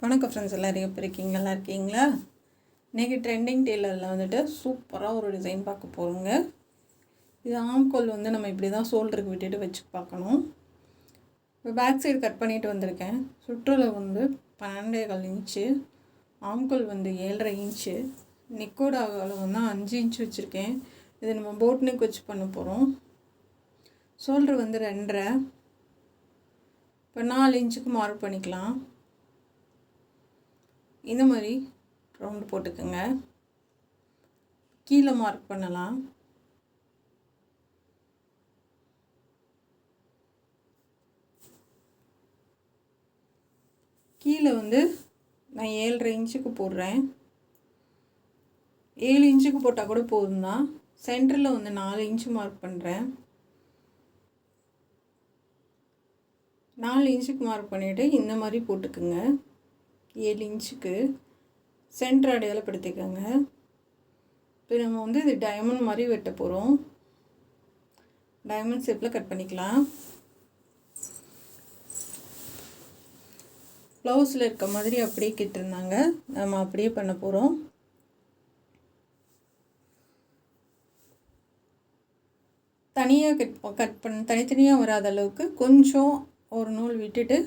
வணக்கம் ஃப்ரெண்ட்ஸ், எல்லோரும் எப்படி இருக்கீங்க? நல்லா இருக்கீங்களா? இன்றைக்கி ட்ரெண்டிங் டெய்லரில் வந்துட்டு சூப்பராக ஒரு டிசைன் பார்க்க போகிறோங்க. இது ஆம்கோல் நம்ம இப்படி தான் ஷோல்டருக்கு விட்டுட்டு வச்சு பார்க்கணும். இப்போ பேக் சைடு கட் பண்ணிவிட்டு வந்திருக்கேன். சுற்றுலா 12.25 இன்ச்சு, ஆம்கோல் 7.5 இன்ச்சு, நெக்கோட அளவு 5 இன்ச்சு வச்சுருக்கேன். இது நம்ம போட் நெக் வச்சு பண்ண போகிறோம். ஷோல்டர் 2.5. இப்போ 4 இன்ச்சுக்கு மார்க் பண்ணிக்கலாம். இந்த மாதிரி ரவுண்டு போட்டுக்கோங்க. கீழே மார்க் பண்ணலாம். கீழே நான் 7.5 இன்ச்சுக்கு போடுறேன். 7 இன்ச்சுக்கு போட்டால் கூட போதும் தான். சென்டரில் 4 இன்ச்சு மார்க் பண்ணுறேன். 4 இன்ச்சுக்கு மார்க் பண்ணிவிட்டு இந்த மாதிரி போட்டுக்குங்க. 7 இன்ச்சுக்கு சென்டர் அடையாளப்படுத்திக்கோங்க. இப்போ நம்ம இது டைமண்ட் மாதிரி வெட்ட போகிறோம். டைமண்ட் ஷேப்பில் கட் பண்ணிக்கலாம். ப்ளவுஸில் இருக்க மாதிரி அப்படியே கிட்டிருந்தாங்க, நம்ம அப்படியே பண்ண போகிறோம். தனியாக தனித்தனியாக வராத அளவுக்கு கொஞ்சம் ஒரு நூல் விட்டுட்டு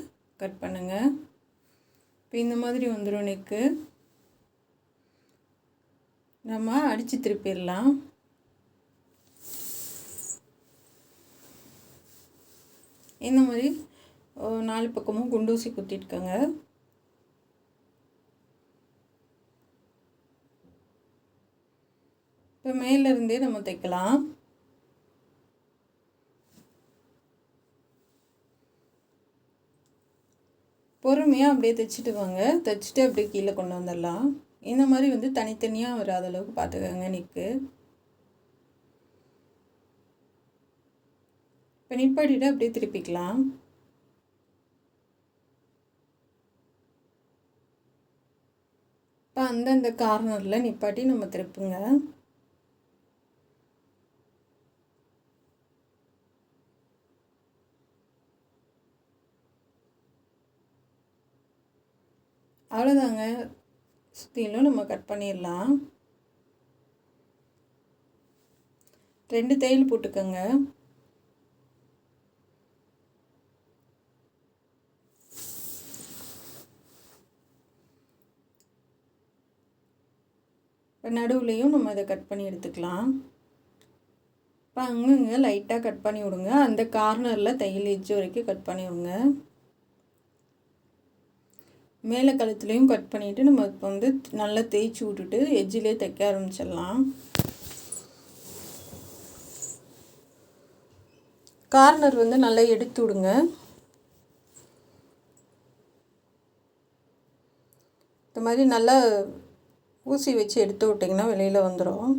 கட் பண்ணுங்கள். இப்போ இந்த மாதிரி வந்துடும் நெக்கு. நம்ம அடித்து திருப்பிடலாம். இந்த மாதிரி 4 பக்கமும் குண்டூசி குத்திட்டுக்கோங்க. இப்போ மேலேருந்தே நம்ம தைக்கலாம். பொறுமையாக அப்படியே தைச்சிட்டு வாங்க. தைச்சிட்டு அப்படியே கீழே கொண்டு வந்துடலாம். இந்த மாதிரி தனித்தனியாக வராத அளவுக்கு பார்த்துக்கோங்க நெக்கு. இப்போ நிப்பாட்டிட்டு அப்படியே திருப்பிக்கலாம். இப்போ அந்தந்த கார்னரில் நிப்பாட்டி நம்ம திருப்புங்க. அவ்வளோதாங்க. சுற்றிலும் நம்ம கட் பண்ணிடலாம். 2 தையல் போட்டுக்கோங்க. இப்போ நடுவுலையும் நம்ம இதை கட் பண்ணி எடுத்துக்கலாம். இப்போ அங்கங்கே லைட்டாக கட் பண்ணி விடுங்க. அந்த கார்னரில் தையல் எட்ஜ் வரைக்கும் கட் பண்ணி விடுங்க. மேலே கழுத்துலையும் கட் பண்ணிவிட்டு நம்ம இப்போ நல்லா தேய்ச்சி விட்டுட்டு எட்ஜிலே தைக்க ஆரம்பிச்சிடலாம். கார்னர் நல்லா எடுத்து விடுங்க. இந்த மாதிரி நல்லா ஊசி வச்சு எடுத்து விட்டிங்கன்னா வெளியில் வந்துடும்.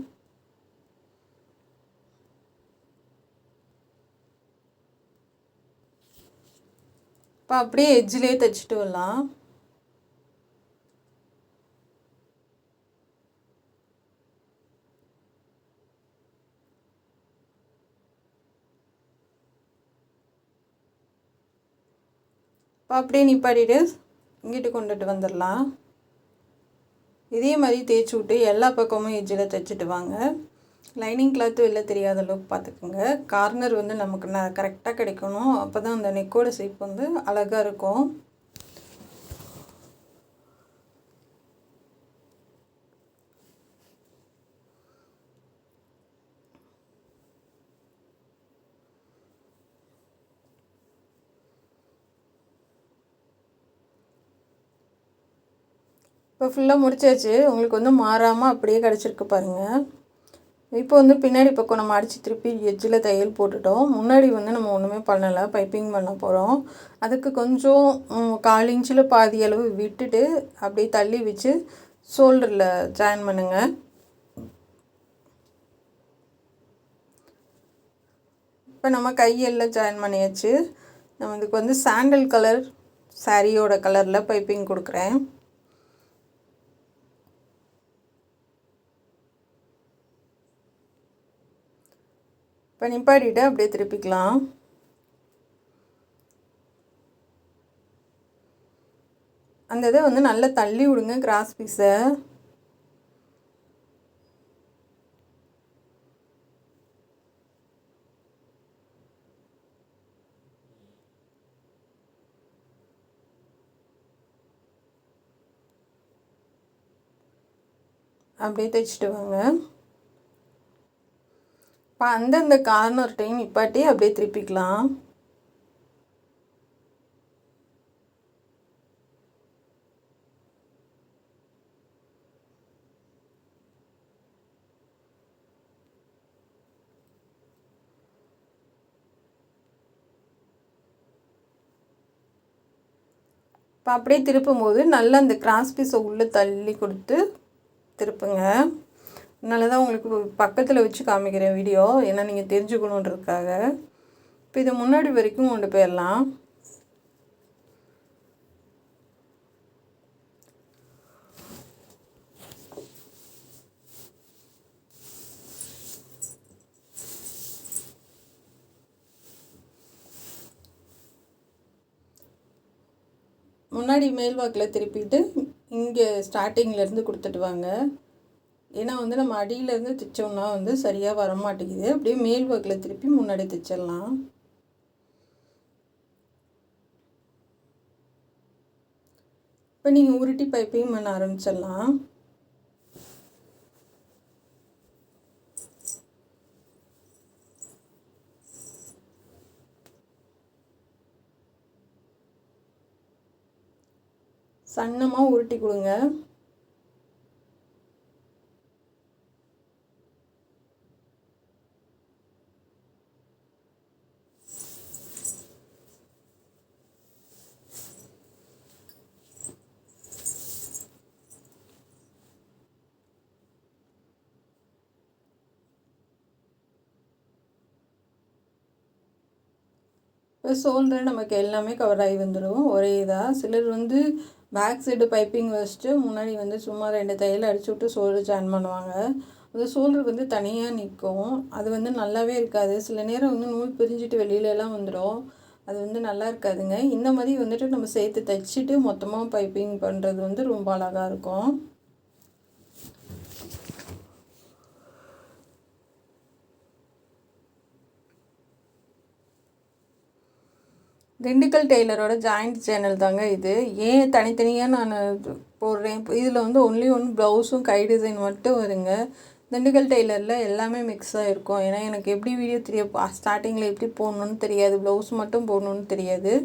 இப்போ அப்படியே எட்ஜிலே தைச்சிட்டு வரலாம். இப்போ அப்படியே நிப்பாட்டிட்டு இங்கிட்டு கொண்டுட்டு வந்துடலாம். இதே மாதிரி தேய்ச்சி விட்டு எல்லா பக்கமும் எட்ஜில் தைச்சிட்டு வாங்க. லைனிங் கிளாத்து வெளில தெரியாத அளவுக்கு பார்த்துக்குங்க. கார்னர் நமக்கு கரெக்டாக கிடைக்கணும். அப்போ தான் அந்த நெக்கோட ஷேப் அழகாக இருக்கும். இப்போ ஃபுல்லாக முடிச்சாச்சு. உங்களுக்கு மாறாமல் அப்படியே கிடச்சிருக்கு பாருங்கள். இப்போ பின்னாடி பக்கம் நம்ம அடித்து திருப்பி எட்ஜில் தையல் போட்டுட்டோம். முன்னாடி நம்ம ஒன்றுமே பண்ணலை, பைப்பிங் பண்ண போகிறோம். அதுக்கு கொஞ்சம் 1/4 இன்ச்சில் பாதி அளவு விட்டுட்டு அப்படியே தள்ளி வச்சு ஷோல்டரில் ஜாயின் பண்ணுங்கள். இப்போ நம்ம கையெல்லாம் ஜாயின் பண்ணியாச்சு. நம்ம இதுக்கு சாண்டல் கலர் சாரியோட கலரில் பைப்பிங் கொடுக்குறேன். இப்போ நிப்பாட்டிட்டு அப்படியே திருப்பிக்கலாம். அந்த இதை வந்து நல்லா தள்ளி விடுங்க கிராஸ் பீஸை. அப்படியே தைச்சிட்டு வாங்க. இப்போ அந்தந்த கார்னர் டைம் நிப்பாட்டி அப்படியே திருப்பிக்கலாம். இப்போ அப்படியே திருப்பும்போது நல்லா அந்த கிராஸ் பீஸை உள்ளே தள்ளி கொடுத்து திருப்புங்க. அதனால தான் உங்களுக்கு பக்கத்தில் வச்சு காமிக்கிறேன் வீடியோ, ஏன்னா நீங்கள் தெரிஞ்சுக்கணுன்றதுக்காக. இப்போ இதை முன்னாடி வரைக்கும் கொண்டு போயிடலாம். முன்னாடி மேல் வாக்கில் திருப்பிட்டு இங்கே ஸ்டார்டிங்லேருந்து கொடுத்துட்டு வாங்க. ஏன்னா வந்து நம்ம அடியிலேருந்து தைச்சோம்னா வந்து சரியாக வர மாட்டேங்குது. அப்படியே மேல் வாக்கில் திருப்பி முன்னாடி தைச்சிடலாம். இப்போ நீங்கள் உருட்டி பைப்பிங் பண்ண ஆரம்பிச்சிடலாம். சன்னமாக உருட்டி கொடுங்க. இப்போ ஷோல்டர் நமக்கு எல்லாமே கவர் ஆகி வந்துடும் ஒரே இதாக. சிலர் வந்து பேக் சைடு பைப்பிங் வச்சுட்டு முன்னாடி வந்து சும்மா 2 தையல் அடிச்சு விட்டு ஷோல்டர் ஜாயின் பண்ணுவாங்க. அந்த ஷோல்டர் வந்து தனியாக நிற்கும். அது வந்து நல்லாவே இருக்காது. சில நேரம் வந்து நூல் பிரிஞ்சுட்டு வெளியிலலாம் வந்துடும். அது வந்து நல்லா இருக்காதுங்க. இந்த மாதிரி வந்துட்டு நம்ம சேர்த்து தைச்சிட்டு மொத்தமாக பைப்பிங் பண்ணுறது வந்து ரொம்ப அழகாக இருக்கும். திண்டுக்கல் டெய்லரோட ஜாயிண்ட் சேனல் தாங்க இது. ஏன் தனித்தனியாக நான் போடுறேன், இதில் வந்து ஒன்லி ஒன் ப்ளவுஸும் கை டிசைன் மட்டும் வருங்க. திண்டுக்கல் டெய்லரில் எல்லாமே மிக்ஸ் ஆகிருக்கும். ஏன்னா எனக்கு எப்படி வீடியோ ஸ்டார்டிங்கில் எப்படி போடணுன்னு தெரியாது, ப்ளவுஸ் மட்டும் போடணுன்னு தெரியாது.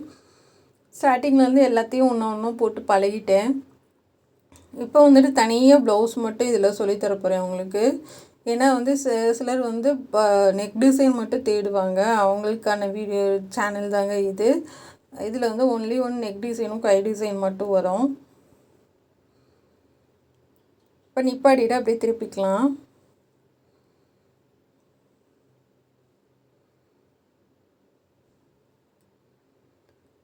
ஸ்டார்டிங்லேருந்து எல்லாத்தையும் ஒன்று போட்டு பழகிட்டேன். இப்போ வந்துட்டு தனியாக ப்ளவுஸ் மட்டும் இதில் சொல்லித்தரப்போகிறேன் உங்களுக்கு. ஏன்னா வந்து சிலர் வந்து நெக் டிசைன் மட்டும் தேடுவாங்க. அவங்களுக்கான வீடியோ சேனல் தாங்க இது. இதில் வந்து ஒன்லி ஒன் நெக் டிசைனும் கை டிசைன் மட்டும் வரும். இப்போ நிப்பாட்டிட்டு அப்படியே திருப்பிக்கலாம்.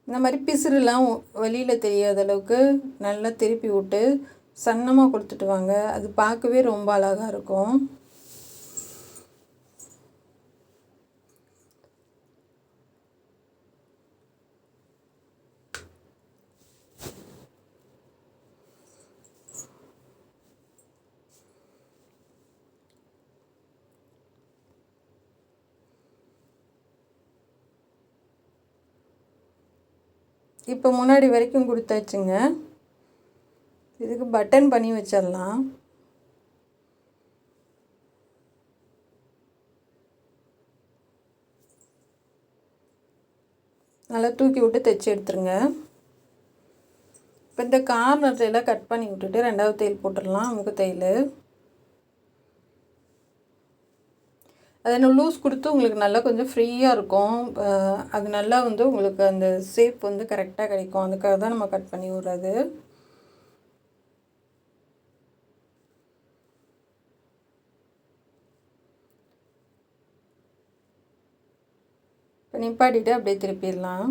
இந்த மாதிரி பிசுறுலாம் வெளியில் தெரியாத அளவுக்கு நல்லா திருப்பி விட்டு சன்னமாக கொடுத்துட்டு வாங்க. அது பார்க்கவே ரொம்ப அழகாக இருக்கும். இப்போ முன்னாடி வரைக்கும் கொடுத்தாச்சுங்க. இதுக்கு பட்டன் பண்ணி வச்சிடலாம். நல்லா தூக்கி விட்டு தைச்சி எடுத்துருங்க. இப்போ இந்த கார்னர் எல்லாம் கட் பண்ணி விட்டுட்டு 2வது தையல் போட்டுடலாம். அமுக்கு தையல் அதை லூஸ் கொடுத்து உங்களுக்கு நல்லா கொஞ்சம் ஃப்ரீயாக இருக்கும். அது நல்லா வந்து உங்களுக்கு அந்த ஷேப் வந்து கரெக்டாக கிடைக்கும். அதுக்காக தான் நம்ம கட் பண்ணி விடுறது. இப்போ நிப்பாட்டிட்டு அப்படியே திருப்பிடலாம்.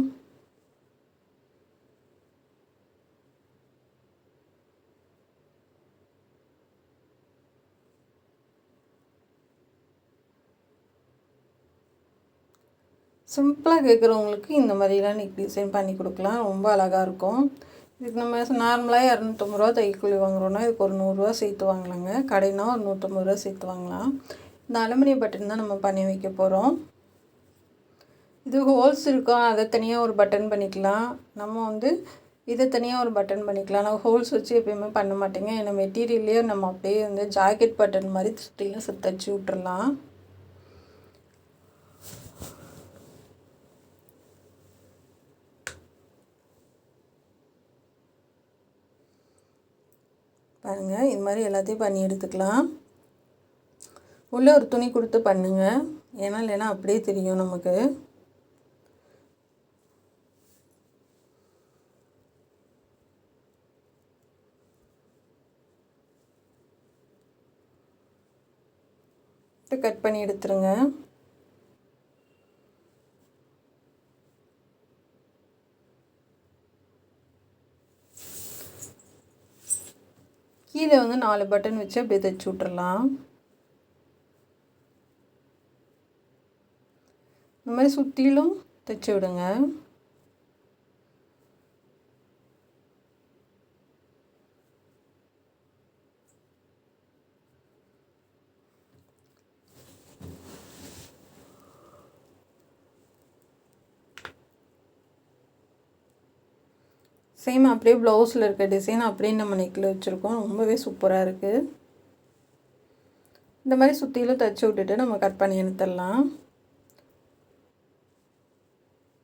சிம்பிளாக கேட்குறவங்களுக்கு இந்த மாதிரிலாம் நெக் டிசைன் பண்ணி கொடுக்கலாம். ரொம்ப அழகாக இருக்கும். இதுக்கு நம்ம நார்மலாக 250 ரூபா தையக்கூலி வாங்குகிறோன்னா இதுக்கு ஒரு 100 ரூபா சேர்த்து வாங்கலாங்க. கடைனா ஒரு 150 ரூபா சேர்த்து வாங்கலாம். இந்த அலுமினியம் பட்டன் தான் நம்ம பண்ணி வைக்க போகிறோம். இது ஹோல்ஸ் இருக்கும், அதை தனியாக ஒரு பட்டன் பண்ணிக்கலாம். நம்ம வந்து இதை தனியாக ஒரு பட்டன் பண்ணிக்கலாம். நான் ஹோல்ஸ் வச்சு எப்பயுமே பண்ண மாட்டேங்க. ஏன்னா மெட்டீரியல்லையே நம்ம அப்படியே வந்து ஜாக்கெட் பட்டன் மாதிரி சுற்றிலும் தச்சு விட்டுறலாம். பாருங்கள், இது மாதிரி எல்லாத்தையும் பண்ணி எடுத்துக்கலாம். உள்ளே ஒரு துணி கொடுத்து பண்ணுங்கள், ஏன்னா இல்லைன்னா அப்படியே தெரியும் நமக்கு. கட் பண்ணி எடுத்துருங்க. கீழே வந்து 4 பட்டன் வச்சு அப்படியே தைச்சி விட்றலாம். இந்த மாதிரி சுற்றிலும் தைச்சி விடுங்க. சேம் அப்படியே ப்ளவுஸில் இருக்க டிசைன் அப்படியே நம்ம நெக்கில் வச்சுருக்கோம். ரொம்பவே சூப்பராக இருக்குது. இந்த மாதிரி சுற்றிலும் தைச்சி விட்டுட்டு நம்ம கட் பண்ணி எடுத்துடலாம்.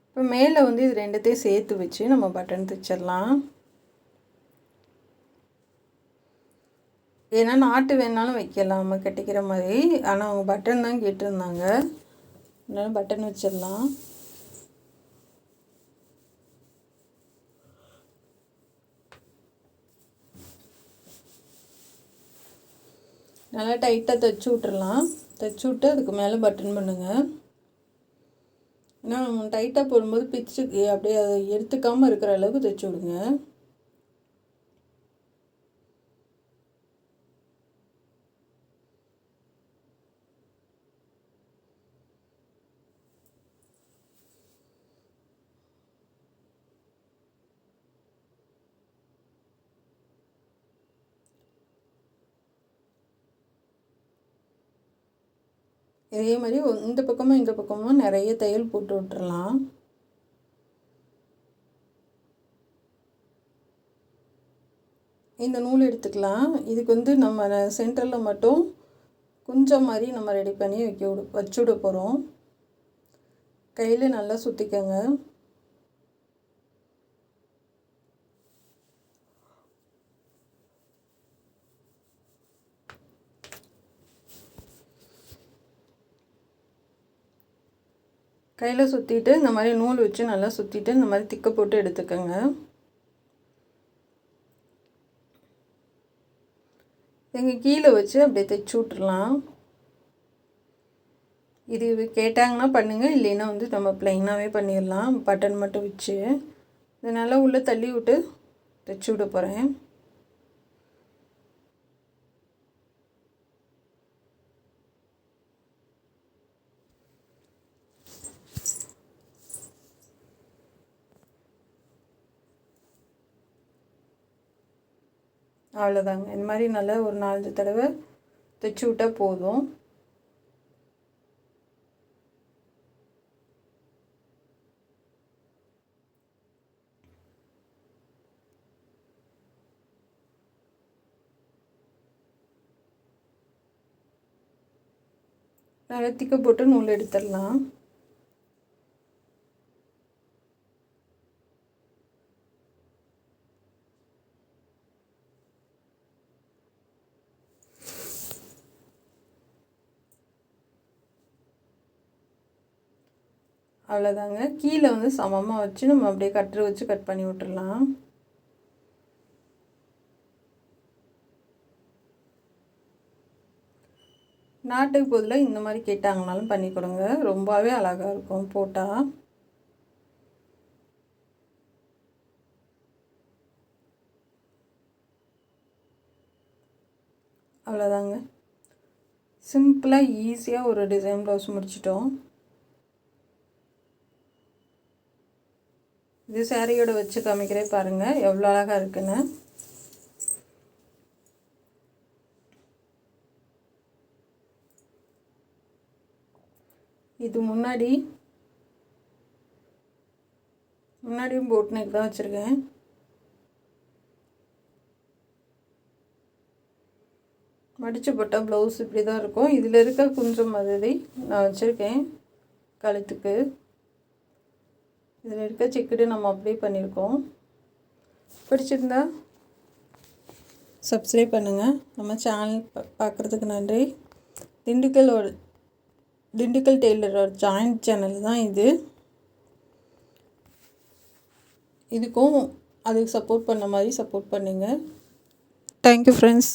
இப்போ மேலே வந்து இது ரெண்டுத்தையும் சேர்த்து வச்சு நம்ம பட்டன் தைச்சிடலாம். ஏன்னா நாட்டு வேணாலும் வைக்கலாம் நம்ம கட்டிக்கிற மாதிரி. ஆனால் அவங்க பட்டன் தான் கேட்டிருந்தாங்க, அதனால் பட்டன் வச்சிடலாம். நல்லா டைட்டாக தைச்சி விட்டுறலாம். தைச்சி விட்டு அதுக்கு மேலே பட்டன் பண்ணுங்கள். ஏன்னா நம்ம டைட்டாக போடும்போது பிச்சு அப்படியே அதை எடுத்துக்காமல் இருக்கிற அளவுக்கு தைச்சி விடுங்க. இதே மாதிரி இந்த பக்கமும் நிறைய தையல் போட்டு விட்டுறலாம். இந்த நூல் எடுத்துக்கலாம். இதுக்கு வந்து நம்ம சென்டரில் மட்டும் கொஞ்சம் மாதிரி நம்ம ரெடி பண்ணி வச்சு விட போகிறோம். கையில் நல்லா சுற்றிக்கங்க. கையில் சுற்றிட்டு இந்த மாதிரி நூல் வச்சு நல்லா சுற்றிட்டு இந்த மாதிரி திக்க போட்டு எடுத்துக்கோங்க. எங்கள் கீழே வச்சு அப்படியே தைச்சி விட்றலாம். இது கேட்டாங்கன்னா பண்ணுங்கள், இல்லைன்னா வந்து நம்ம ப்ளைனாகவே பண்ணிடலாம். பட்டன் மட்டும் வச்சு இதை நல்லா உள்ளே தள்ளி விட்டு தைச்சி விட போகிறேன். அவ்வளோதாங்க. இந்த மாதிரி நல்லா ஒரு 4 தடவை தைச்சி விட்டால் போதும். நல்லா திக்க போட்டு நூல் எடுத்துடலாம். அவ்வளோதாங்க. கீழே வந்து சமமாக வச்சு நம்ம அப்படியே கட்டரை வச்சு கட் பண்ணி விட்டுடலாம். நாட்டுக்கு பதிலாக இந்த மாதிரி கேட்டாங்கனாலும் பண்ணி கொடுங்க, ரொம்பவே அழகாக இருக்கும் போட்டால். அவ்வளோதாங்க. சிம்பிளாக ஈஸியாக ஒரு டிசைன் ப்ளவுஸ் முடிச்சிட்டோம். இது சாரியோட வச்சு காமிக்கிறேன் பாருங்கள் எவ்வளோ அழகாக இருக்குன்னு. இது முன்னாடியும் போட் நெக் தான் வச்சுருக்கேன். மடித்து போட்டால் ப்ளவுஸ் இப்படி தான் இருக்கும். இதில் இருக்க குஞ்சம் மாதிரி நான் வச்சுருக்கேன் கழுத்துக்கு. இதில் இருக்க செக்குடு நம்ம அப்ளை பண்ணியிருக்கோம். பிடிச்சிருந்தா சப்ஸ்கிரைப் பண்ணுங்கள். நம்ம சேனல் பார்க்குறதுக்கு நன்றி. திண்டுக்கல் டெய்லரோட ஜாயிண்ட் சேனல் தான் இது. இதுக்கும் அதுக்கு சப்போர்ட் பண்ண மாதிரி சப்போர்ட் பண்ணுங்கள். Thank you friends.